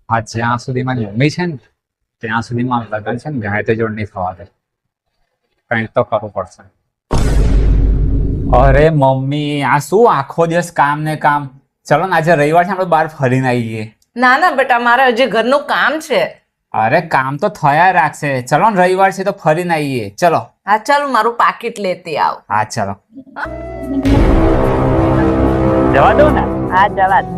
આ જ્યાં સુધી મારી મમ્મી છે ને ત્યાં સુધી મારું લગ્ન છે ને ગાયત્રી જોડે નહીં થવા દે. કંઈક તો કરવું પડશે. અરે મમ્મી આ શું આખો દિવસ કામ ને કામ. ચલો ને આજે રવિવાર છે, આપણે બહાર ફરીને આવીએ. ના ના બેટા, મારે હજી ઘરનું કામ છે. અરે કામ તો થયા રાખશે. ચલો ને રવિવાર છે તો ફરીને આવીએ. ચલો. હા ચાલ, મારું પાકીટ લેતી આવ. હા ચલો. જવા દો ને. હા જવા દે.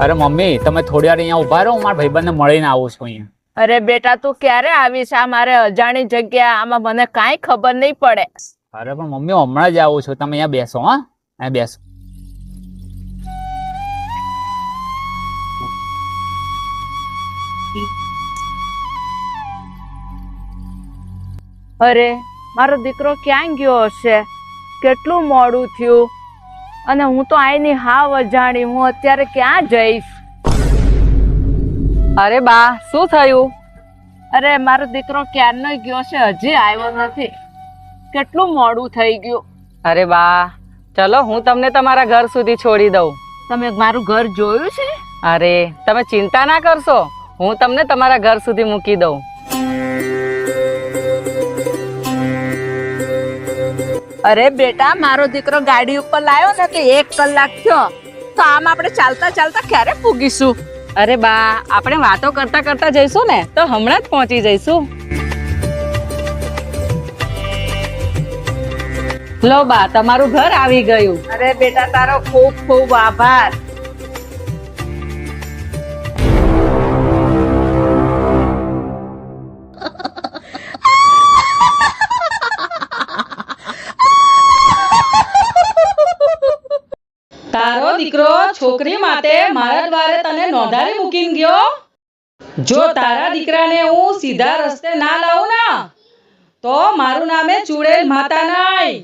અરે મમ્મી તમે થોડી વાર અહીંયા ઉભા રહો, હું મારા ભાઈબંધને મળીને આવું છું અહીંયા. અરે બેટા, તું ક્યારે આવીશ? આ મારે અજાણી જગ્યા, આમાં મને કાંઈ ખબર નહીં પડે. અરે પણ મમ્મી હમણાં જ આવું છું, તમે અહીંયા બેસો. હા અહીંયા બેસો. અરે મારો દીકરો ક્યાં ગયો હશે? કેટલું મોડું થયું, અને હું તો આઈની હાવ અજાણી. હું અત્યારે ક્યાં જઈશ? અરે બા, શું થયું? અરે મારો દીકરો ક્યારનો ગયો છે, હજી આવ્યો નથી. કેટલું મોડું થઈ ગયું. અરે બા, ચલો હું તમને તમારા ઘર સુધી છોડી દઉં. તમે મારું ઘર જોયું છે? અરે તમે ચિંતા ના કરશો, હું તમને તમારા ઘર સુધી મૂકી દઉં. અરે બેટા, મારો દીકરો ગાડી ઉપર લાવ્યો ને કે 1 કલાક થયો, તો આમ આપણે ચાલતા ચાલતા ક્યારે પૂગીશું? અરે બા, આપણે વાતો કરતા કરતા જઈશું ને તો હમણાં જ પહોંચી જઈશું. લો બા, તમારું ઘર આવી ગયું. અરે બેટા, તારો ખૂબ ખૂબ આભાર. તારો દીકરો છોકરી માટે મારા દ્વારે તને નોંધાવી મૂકીને ગયો. જો તારા દીકરાને હું સીધા રસ્તે ના લાવું ને તો મારું નામે ચુડેલ માતા નહીં.